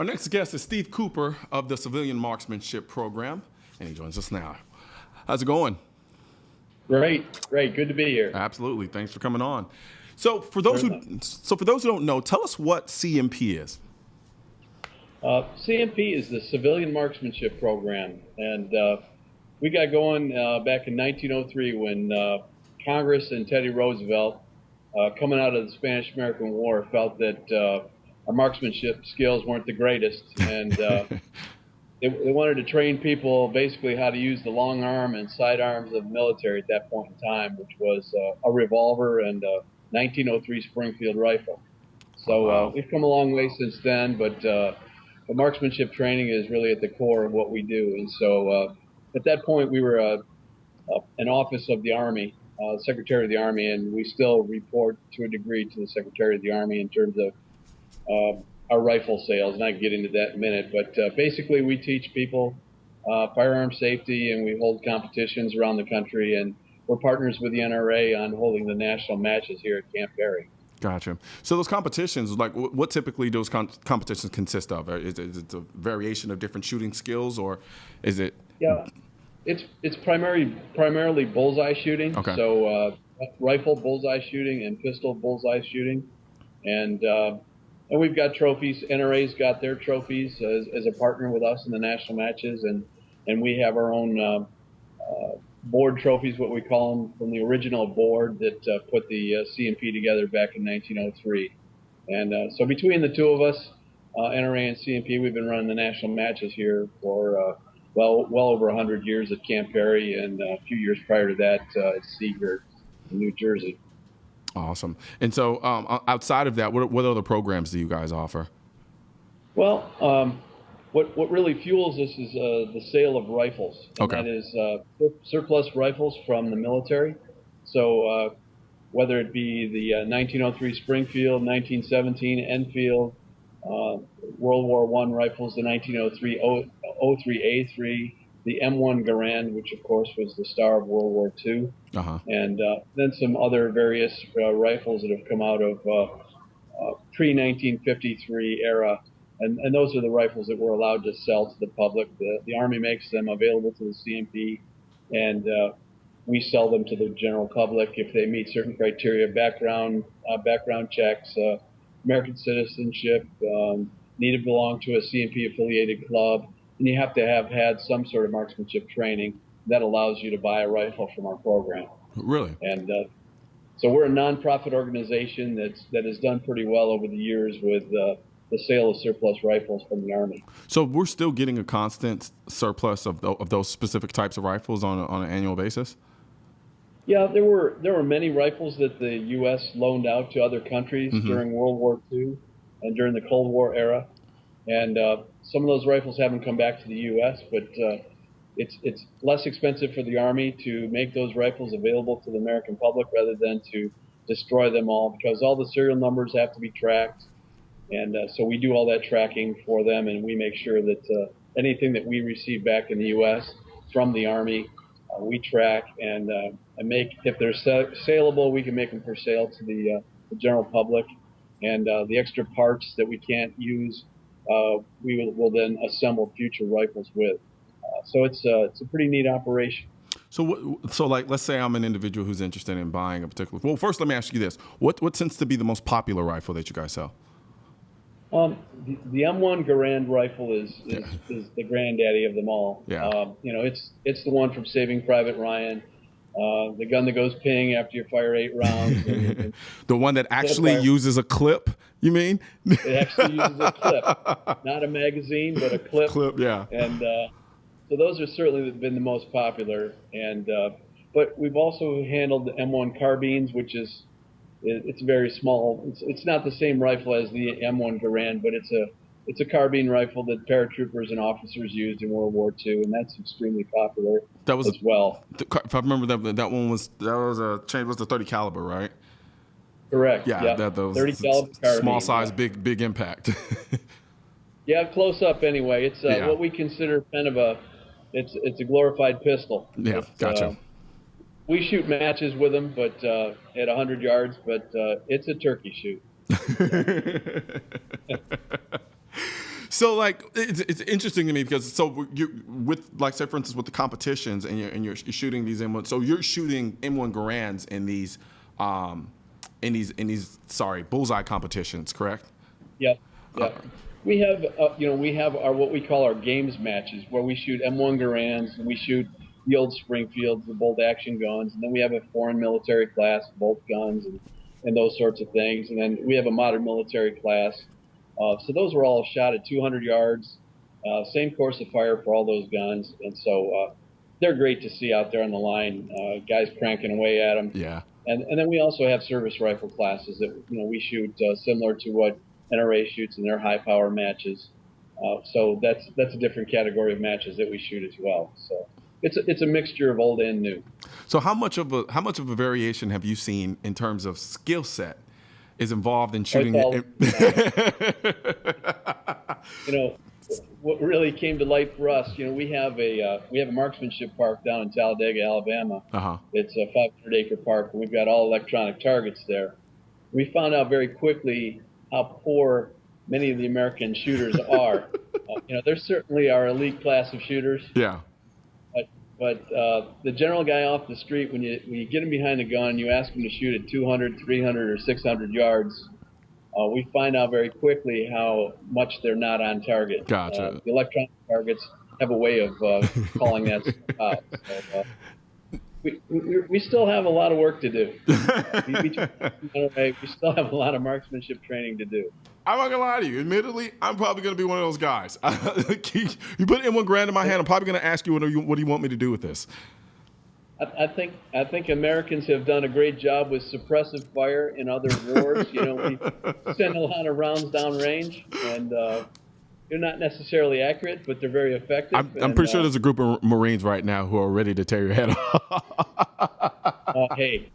Our next guest is Steve Cooper of the Civilian Marksmanship Program, and he joins us now. How's it going? Great. Good to be here. Absolutely. Thanks for coming on. So for those who don't know, tell us what CMP is. CMP is the Civilian Marksmanship Program, and we got going back in 1903 when Congress and Teddy Roosevelt, coming out of the Spanish-American War, felt that our marksmanship skills weren't the greatest, and they wanted to train people basically how to use the long arm and side arms of the military at that point in time, which was a revolver and a 1903 Springfield rifle. So we've come a long way since then, but the marksmanship training is really at the core of what we do. And so at that point, we were an office of the Army, Secretary of the Army, and we still report to a degree to the Secretary of the Army in terms of our rifle sales. And I can get into that in a minute, but basically we teach people firearm safety, and we hold competitions around the country, and we're partners with the NRA on holding the national matches here at Camp Barry. Gotcha. So those competitions, like what typically those competitions consist of? Is it a variation of different shooting skills, or is it? Yeah, it's primarily bullseye shooting. Okay. So rifle bullseye shooting and pistol bullseye shooting, and we've got trophies. NRA's got their trophies as a partner with us in the national matches, and we have our own board trophies, what we call them, from the original board that put the CMP together back in 1903. And so between the two of us, NRA and CMP, we've been running the national matches here for well over 100 years at Camp Barry, and a few years prior to that at Seagirt in New Jersey. Awesome. And so outside of that, what other programs do you guys offer? Well, what really fuels us is the sale of rifles. And Okay. that is surplus rifles from the military. So whether it be the 1903 Springfield, 1917 Enfield, World War I rifles, the 1903 03A3, the M1 Garand, which of course was the star of World War II, and then some other various rifles that have come out of pre-1953 era. And those are the rifles that we're allowed to sell to the public. The Army makes them available to the CMP, and we sell them to the general public if they meet certain criteria: background checks, American citizenship, need to belong to a CMP-affiliated club, and you have to have had some sort of marksmanship training that allows you to buy a rifle from our program. Really? And so we're a nonprofit organization that has done pretty well over the years with the sale of surplus rifles from the Army. So we're still getting a constant surplus of those specific types of rifles on an annual basis? Yeah, there were many rifles that the U.S. loaned out to other countries during World War II and during the Cold War era. And some of those rifles haven't come back to the U.S., but it's less expensive for the Army to make those rifles available to the American public rather than to destroy them all, because all the serial numbers have to be tracked. And so we do all that tracking for them, and we make sure that anything that we receive back in the U.S. from the Army, we track and make. If they're saleable, we can make them for sale to the general public. And the extra parts that we can't use, we will then assemble future rifles with. So it's a pretty neat operation. So like, let's say I'm an individual who's interested in buying a particular. Well, first, let me ask you this: what tends to be the most popular rifle that you guys sell? The M1 Garand rifle is the granddaddy of them all. Yeah. It's the one from Saving Private Ryan, the gun that goes ping after you fire 8 rounds. And the one that actually uses a clip, you mean? It actually uses a clip, not a magazine, but a clip. Clip, yeah. And so those are certainly been the most popular. And but we've also handled the M1 carbines, which is it's very small. It's not the same rifle as the M1 Garand, but it's a carbine rifle that paratroopers and officers used in World War II, and that's extremely popular as well. If I remember that one was the 30 caliber, right? Correct. Yeah, those 30 caliber carbine, small size, big impact. Yeah, close up anyway. It's what we consider kind of it's a glorified pistol. Yeah, gotcha. We shoot matches with them, but at 100 yards, but it's a turkey shoot. So like it's interesting to me because so you with like say for instance with the competitions and you're shooting these M1, so you're shooting M1 Garands in these bullseye competitions, correct? Yep. Yep. We have, we have our what we call our games matches where we shoot M1 Garands and we shoot the old Springfields, the bolt action guns, and then we have a foreign military class, bolt guns and those sorts of things, and then we have a modern military class. So those were all shot at 200 yards, same course of fire for all those guns, and so they're great to see out there on the line, guys cranking away at them. Yeah. And then we also have service rifle classes that we shoot similar to what NRA shoots in their high power matches. So that's a different category of matches that we shoot as well. So it's a mixture of old and new. So how much of a variation have you seen in terms of skill set is involved in shooting? What really came to light for us, we have a marksmanship park down in Talladega, Alabama. Uh-huh. It's a 500-acre park, and we've got all electronic targets there. We found out very quickly how poor many of the American shooters are. There certainly are elite class of shooters. Yeah. But the general guy off the street, when you get him behind the gun, you ask him to shoot at 200, 300, or 600 yards. We find out very quickly how much they're not on target. Gotcha. The electronic targets have a way of calling that out. So, we still have a lot of work to do. We still have a lot of marksmanship training to do. I'm not gonna lie to you. Admittedly, I'm probably gonna be one of those guys. You put M1 Garand in my hand, I'm probably gonna ask you what do you want me to do with this? I think Americans have done a great job with suppressive fire in other wars. We send a lot of rounds downrange, and they're not necessarily accurate, but they're very effective. I'm pretty sure there's a group of Marines right now who are ready to tear your head off. Hey,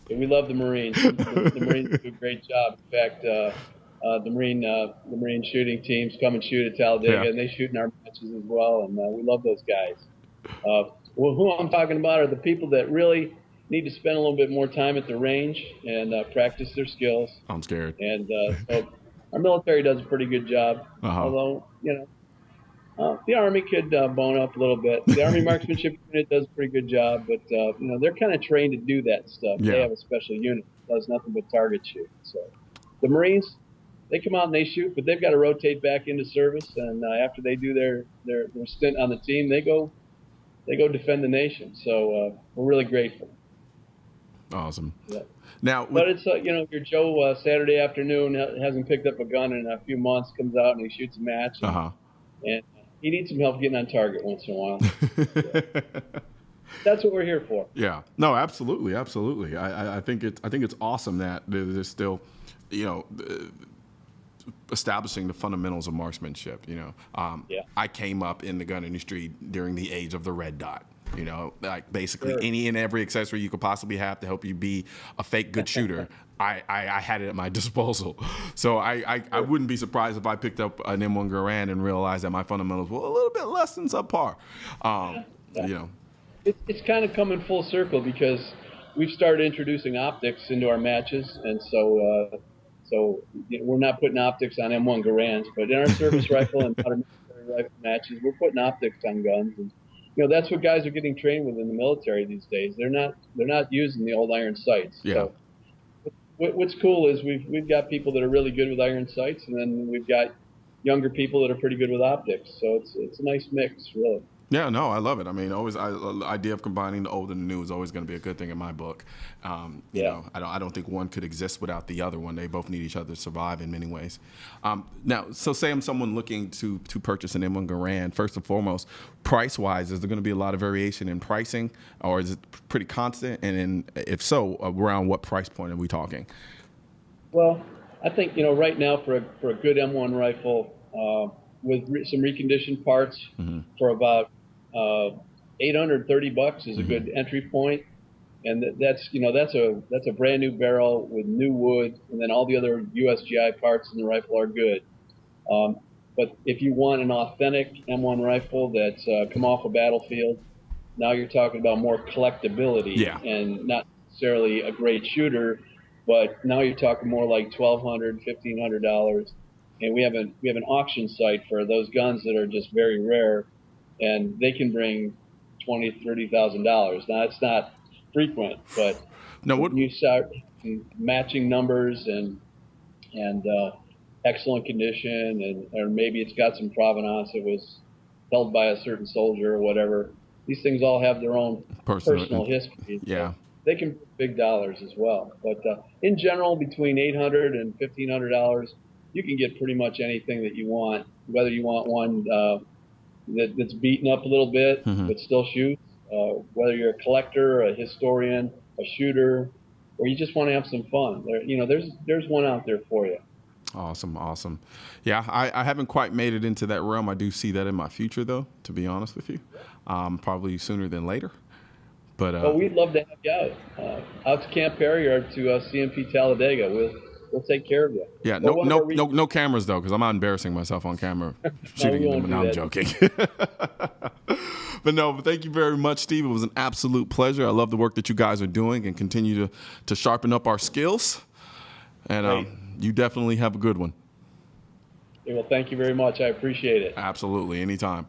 we love the Marines. The Marines do a great job. In fact, the Marine shooting teams come and shoot at Talladega, and they shoot in our matches as well, and we love those guys. Well, who I'm talking about are the people that really need to spend a little bit more time at the range and practice their skills. I'm scared. And so our military does a pretty good job, although, the Army could bone up a little bit. The Army Marksmanship Unit does a pretty good job, but, they're kind of trained to do that stuff. Yeah. They have a special unit that does nothing but target shoot. So the Marines, they come out and they shoot, but they've got to rotate back into service, and after they do their stint on the team, they go defend the nation. So we're really grateful. Awesome. Yeah. Now, but it's your Joe Saturday afternoon hasn't picked up a gun in a few months, comes out and he shoots a match, and he needs some help getting on target once in a while. That's what we're here for. Yeah. No, absolutely. I think it's awesome that there's still, establishing the fundamentals of marksmanship. I came up in the gun industry during the age of the red dot. Like basically any and every accessory you could possibly have to help you be a fake good shooter. I had it at my disposal. So I wouldn't be surprised if I picked up an M1 Garand and realized that my fundamentals were a little bit less than subpar. It's kind of coming full circle because we've started introducing optics into our matches, and so we're not putting optics on M1 Garands, but in our service rifle and modern military rifle matches, we're putting optics on guns. And that's what guys are getting trained with in the military these days. They're not using the old iron sights. Yeah. So what's cool is we've got people that are really good with iron sights, and then we've got younger people that are pretty good with optics. So it's a nice mix, really. Yeah, no, I love it. I mean, the idea of combining the old and the new is always going to be a good thing in my book. I don't think one could exist without the other one. They both need each other to survive in many ways. Now, so say I'm someone looking to purchase an M1 Garand. First and foremost, price-wise, is there going to be a lot of variation in pricing, or is it pretty constant? And if so, around what price point are we talking? Well, I think right now for a good M1 rifle with some reconditioned parts for about $830 is a good entry point, and that's a brand new barrel with new wood, and then all the other USGI parts in the rifle are good. But if you want an authentic M1 rifle that's come off a battlefield, now you're talking about more collectability and not necessarily a great shooter, but now you're talking more like $1,200, $1,500. and we have an auction site for those guns that are just very rare, and they can bring $20,000-$30,000. Now it's not frequent, but Now, what? when you start matching numbers and excellent condition, and or maybe it's got some provenance, it was held by a certain soldier or whatever. These things all have their own personal history. Yeah. So they can bring big dollars as well. But in general, between $800 and $1,500, you can get pretty much anything that you want. Whether you want one that's beaten up a little bit but still shoots, whether you're a collector, a historian, a shooter, or you just want to have some fun. There's one out there for you. Awesome, awesome. Yeah, I haven't quite made it into that realm. I do see that in my future, though, to be honest with you. Probably sooner than later. But well, we'd love to have you out to Camp Perry or to CMP Talladega. We'll take care of you. Yeah, no cameras though, because I'm not embarrassing myself on camera shooting them. No, I'm joking. But thank you very much, Steve. It was an absolute pleasure. I love the work that you guys are doing and continue to sharpen up our skills. And you definitely have a good one. Yeah, well, thank you very much. I appreciate it. Absolutely, anytime.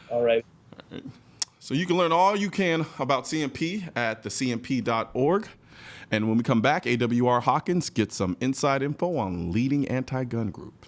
All right. So you can learn all you can about CMP at thecmp.org. And when we come back, AWR Hawkins gets some inside info on leading anti-gun group.